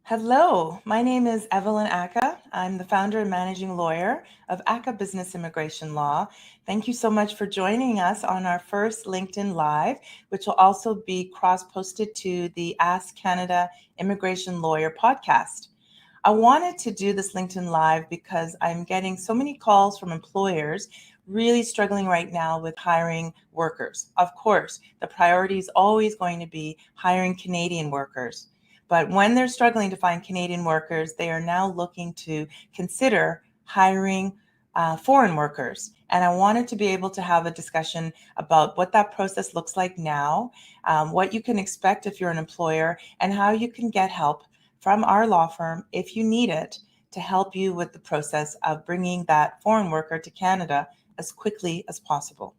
Hello, my name is Evelyn Ackah. I'm the founder and managing lawyer of Ackah Business Immigration Law. Thank you so much for joining us on our first LinkedIn Live, which will also be cross-posted to the Ask Canada Immigration Lawyer podcast. I wanted to do this LinkedIn Live because I'm getting so many calls from employers really struggling right now with hiring workers. Of course, the priority is always going to be hiring Canadian workers. But when they're struggling to find Canadian workers, they are now looking to consider hiring foreign workers. And I wanted to be able to have a discussion about what that process looks like now, what you can expect if you're an employer, and how you can get help from our law firm if you need it to help you with the process of bringing that foreign worker to Canada as quickly as possible.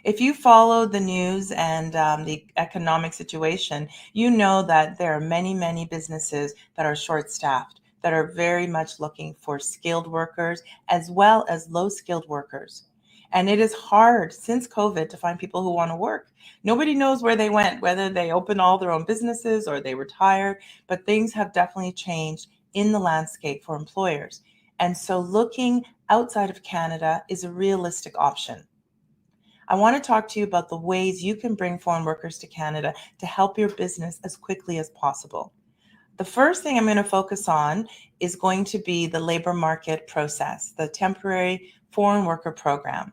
If you follow the news and the economic situation, you know that there are many, many businesses that are short-staffed, that are very much looking for skilled workers as well as low-skilled workers. And it is hard since COVID to find people who want to work. Nobody knows where they went, whether they opened all their own businesses or they retired, but things have definitely changed in the landscape for employers. And so looking outside of Canada is a realistic option. I want to talk to you about the ways you can bring foreign workers to Canada to help your business as quickly as possible. The first thing I'm going to focus on is going to be the labor market process, the temporary foreign worker program.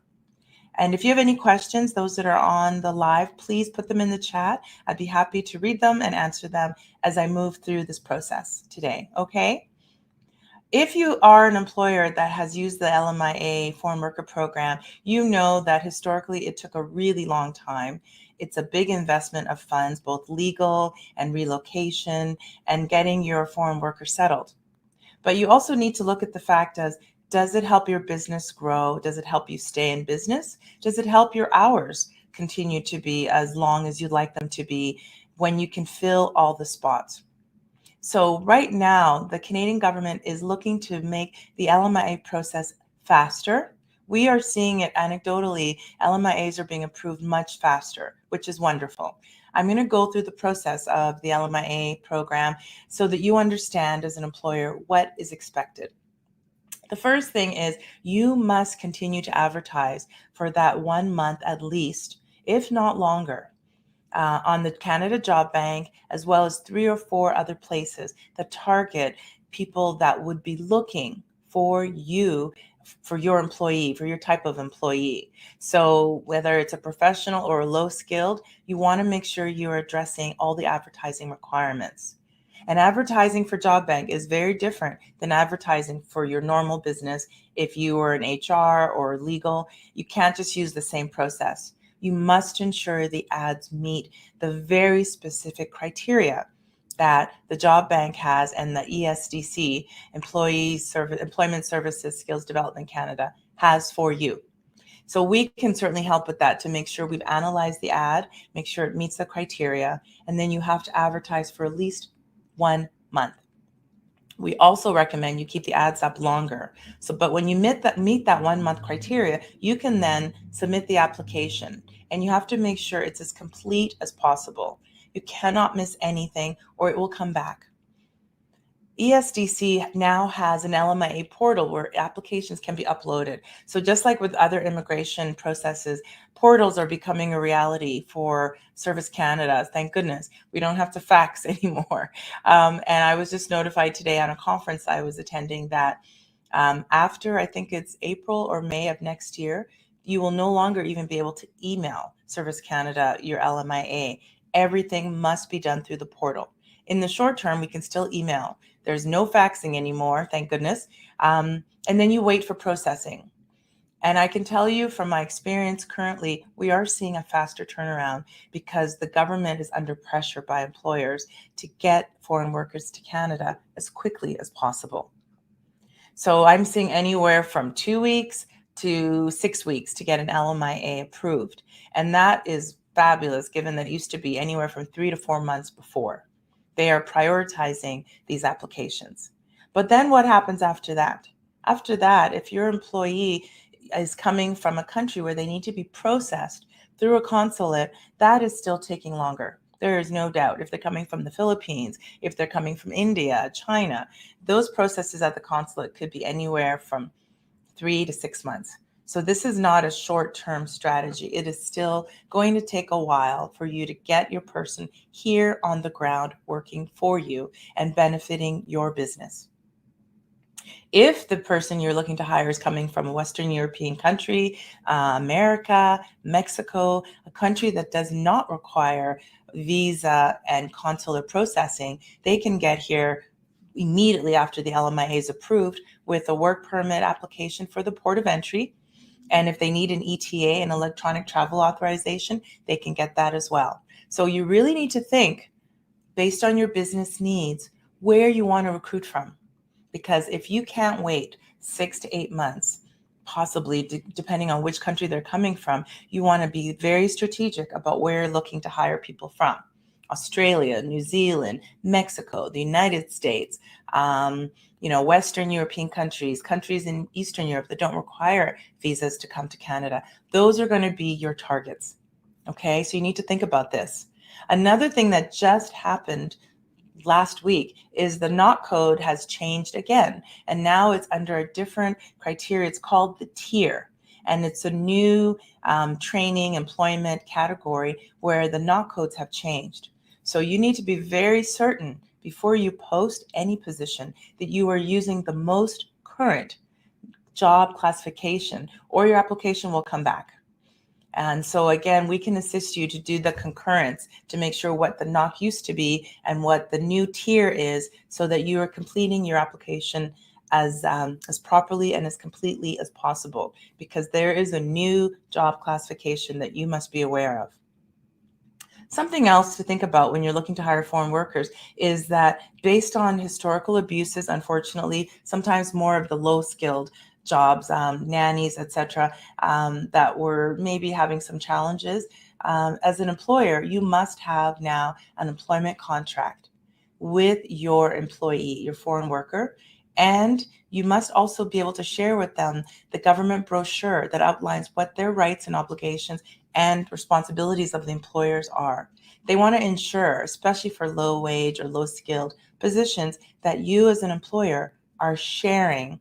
And if you have any questions, those that are on the live, please put them in the chat. I'd be happy to read them and answer them as I move through this process today, okay? If you are an employer that has used the LMIA foreign worker program, you know that historically it took a really long time. It's a big investment of funds, both legal and relocation, and getting your foreign worker settled. But you also need to look at the fact as, does it help your business grow? Does it help you stay in business? Does it help your hours continue to be as long as you'd like them to be when you can fill all the spots? So right now, the Canadian government is looking to make the LMIA process faster. We are seeing it anecdotally. LMIAs are being approved much faster, which is wonderful. I'm going to go through the process of the LMIA program so that you understand as an employer what is expected. The first thing is you must continue to advertise for that 1 month at least, if not longer. On the Canada Job Bank, as well as 3 or 4 other places that target people that would be looking for you, for your employee, for your type of employee. So whether it's a professional or a low skilled, you want to make sure you're addressing all the advertising requirements. And advertising for Job Bank is very different than advertising for your normal business. If you are in HR or legal, you can't just use the same process. You must ensure the ads meet the very specific criteria that the Job Bank has and the ESDC, Employment Services Skills Development Canada, has for you. So we can certainly help with that to make sure we've analyzed the ad, make sure it meets the criteria, and then you have to advertise for at least 1 month. We also recommend you keep the ads up longer. But when you meet that 1 month criteria, you can then submit the application, and you have to make sure it's as complete as possible. You cannot miss anything or it will come back. ESDC now has an LMIA portal where applications can be uploaded. So just like with other immigration processes, portals are becoming a reality for Service Canada. Thank goodness. We don't have to fax anymore. And I was just notified today on a conference I was attending that after, I think it's April or May of next year, you will no longer even be able to email Service Canada your LMIA. Everything must be done through the portal. In the short term, we can still email. There's no faxing anymore, thank goodness. And then you wait for processing. And I can tell you from my experience currently, we are seeing a faster turnaround because the government is under pressure by employers to get foreign workers to Canada as quickly as possible. So I'm seeing anywhere from 2 weeks to 6 weeks to get an LMIA approved. And that is fabulous, given that it used to be anywhere from 3 to 4 months before. They are prioritizing these applications. But then what happens after that? After that, if your employee is coming from a country where they need to be processed through a consulate, that is still taking longer. there is no doubt. If they're coming from the Philippines, if they're coming from India, China, those processes at the consulate could be anywhere from 3 to 6 months. So this is not a short-term strategy. It is still going to take a while for you to get your person here on the ground working for you and benefiting your business. If the person you're looking to hire is coming from a Western European country, America, Mexico, a country that does not require visa and consular processing, they can get here immediately after the LMIA is approved with a work permit application for the port of entry. And if they need an ETA, an electronic travel authorization, they can get that as well. So you really need to think, based on your business needs, where you want to recruit from. Because if you can't wait 6 to 8 months, possibly depending on which country they're coming from, you want to be very strategic about where you're looking to hire people from. Australia, New Zealand, Mexico, the United States, Western European countries, countries in Eastern Europe that don't require visas to come to Canada. Those are going to be your targets. Okay, so you need to think about this. Another thing that just happened last week is the NOC code has changed again, and now it's under a different criteria. It's called the tier, and it's a new training employment category where the NOC codes have changed. So you need to be very certain before you post any position that you are using the most current job classification, or your application will come back. And so again, we can assist you to do the concurrence to make sure what the NOC used to be and what the new tier is, so that you are completing your application as properly and as completely as possible, because there is a new job classification that you must be aware of. Something else to think about when you're looking to hire foreign workers is that based on historical abuses, unfortunately, sometimes more of the low-skilled jobs, nannies, etc., that were maybe having some challenges. As an employer, you must have now an employment contract with your employee, your foreign worker, and you must also be able to share with them the government brochure that outlines what their rights and obligations and responsibilities of the employers are. They want to ensure, especially for low wage or low skilled positions, that you as an employer are sharing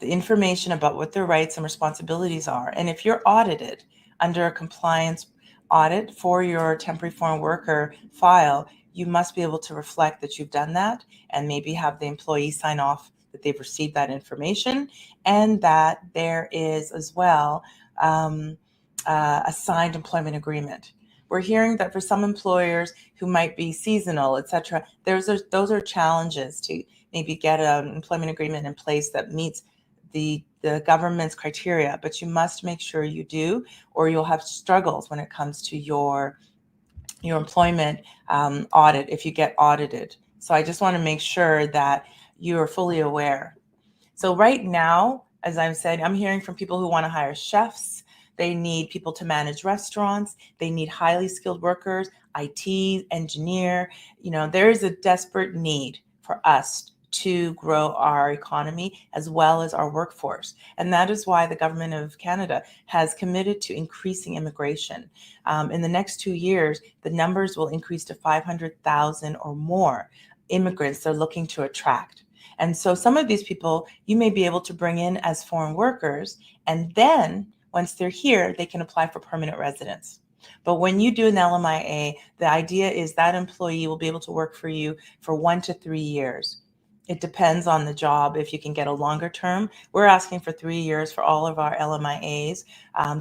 the information about what their rights and responsibilities are. And if you're audited under a compliance audit for your temporary foreign worker file, you must be able to reflect that you've done that, and maybe have the employee sign off that they've received that information, and that there is as well a signed employment agreement. We're hearing that for some employers who might be seasonal, etc., those are challenges to maybe get an employment agreement in place that meets the government's criteria, but you must make sure you do, or you'll have struggles when it comes to your employment audit if you get audited. So I just want to make sure that you are fully aware. So right now, as I've said, I'm hearing from people who want to hire chefs. They need people to manage restaurants. They need highly skilled workers, IT, engineer. There is a desperate need for us to grow our economy as well as our workforce. And that is why the government of Canada has committed to increasing immigration. In the next 2 years, the numbers will increase to 500,000 or more immigrants they're looking to attract. And so some of these people you may be able to bring in as foreign workers, and then once they're here, they can apply for permanent residence. But when you do an LMIA, the idea is that employee will be able to work for you for 1 to 3 years. It depends on the job if you can get a longer term. We're asking for 3 years for all of our LMIAs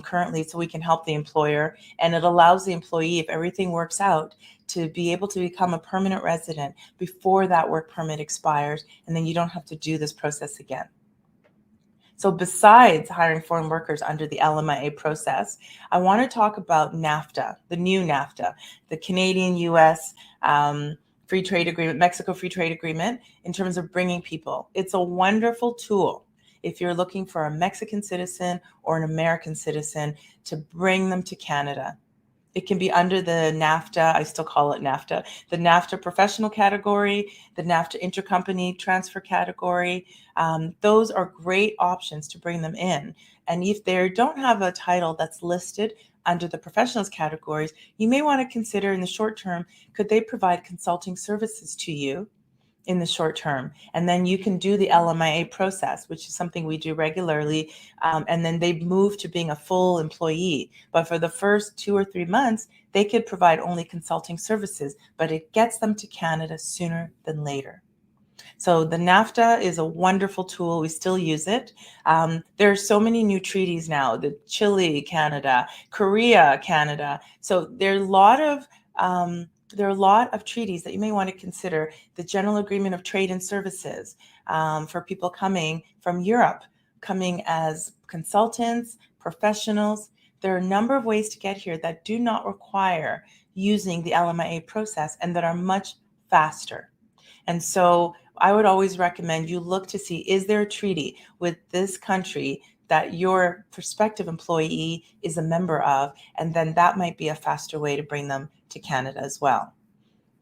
currently, so we can help the employer, and it allows the employee, if everything works out, to be able to become a permanent resident before that work permit expires, and then you don't have to do this process again. So besides hiring foreign workers under the LMIA process, I want to talk about NAFTA, the new NAFTA, the Canadian-US Free Trade Agreement, Mexico Free Trade Agreement, in terms of bringing people. It's a wonderful tool if you're looking for a Mexican citizen or an American citizen to bring them to Canada. It can be under the NAFTA, I still call it NAFTA, the NAFTA professional category, the NAFTA intercompany transfer category. Those are great options to bring them in. And if they don't have a title that's listed under the professionals categories, you may want to consider in the short term, could they provide consulting services to you in the short term? And then you can do the LMIA process, which is something we do regularly. And then they move to being a full employee. But for the first 2 or 3 months, they could provide only consulting services, but it gets them to Canada sooner than later. So the NAFTA is a wonderful tool. We still use it. There are so many new treaties now, the Chile, Canada, Korea, Canada. So there are a lot of treaties that you may want to consider. The General Agreement of Trade and Services for people coming from Europe, coming as consultants, professionals. There are a number of ways to get here that do not require using the LMIA process and that are much faster. And so I would always recommend you look to see, is there a treaty with this country that your prospective employee is a member of? And then that might be a faster way to bring them to Canada as well.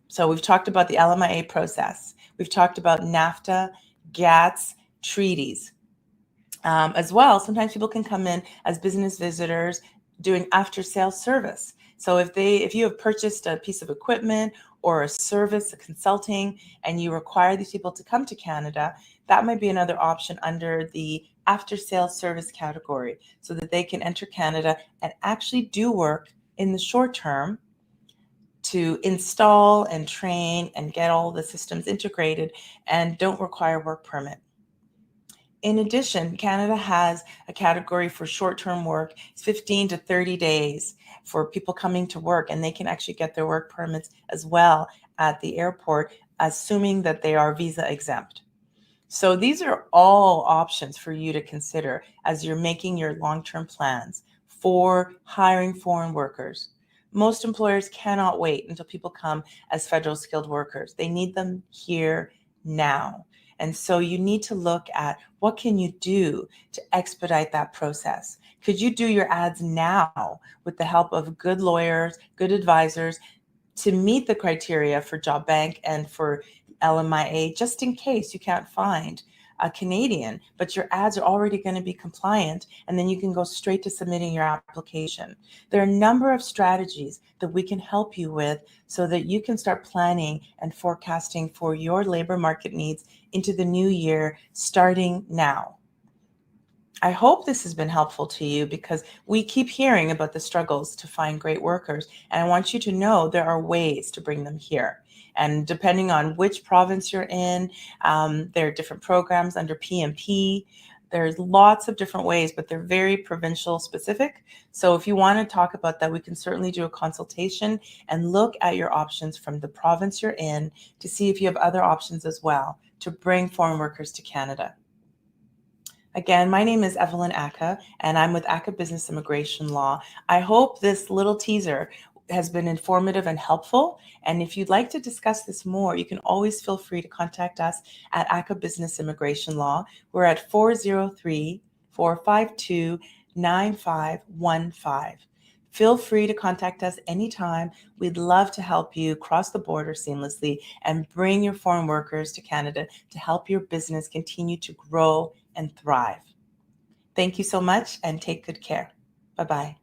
So we've talked about the LMIA process. We've talked about NAFTA, GATS, treaties. As well, sometimes people can come in as business visitors doing after-sales service. So if you have purchased a piece of equipment or a service, a consulting, and you require these people to come to Canada, that might be another option under the after-sales service category, so that they can enter Canada and actually do work in the short term to install and train and get all the systems integrated and don't require work permit. In addition, Canada has a category for short-term work. It's 15 to 30 days for people coming to work, and they can actually get their work permits as well at the airport, assuming that they are visa exempt. So these are all options for you to consider as you're making your long-term plans for hiring foreign workers. Most employers cannot wait until people come as federal skilled workers. They need them here now. And so you need to look at what can you do to expedite that process. Could you do your ads now with the help of good lawyers, good advisors to meet the criteria for Job Bank and for LMIA, just in case you can't find a Canadian, but your ads are already going to be compliant, and then you can go straight to submitting your application. There are a number of strategies that we can help you with so that you can start planning and forecasting for your labor market needs into the new year, starting now. I hope this has been helpful to you, because we keep hearing about the struggles to find great workers, and I want you to know there are ways to bring them here. And depending on which province you're in, there are different programs under PMP. There's lots of different ways, but they're very provincial specific. So if you want to talk about that, we can certainly do a consultation and look at your options from the province you're in to see if you have other options as well to bring foreign workers to Canada. Again, my name is Evelyn Ackah, and I'm with Ackah Business Immigration Law. I hope this little teaser has been informative and helpful. And if you'd like to discuss this more, you can always feel free to contact us at Ackah Business Immigration Law. We're at 403-452-9515. Feel free to contact us anytime. We'd love to help you cross the border seamlessly and bring your foreign workers to Canada to help your business continue to grow and thrive. Thank you so much, and take good care. Bye-bye.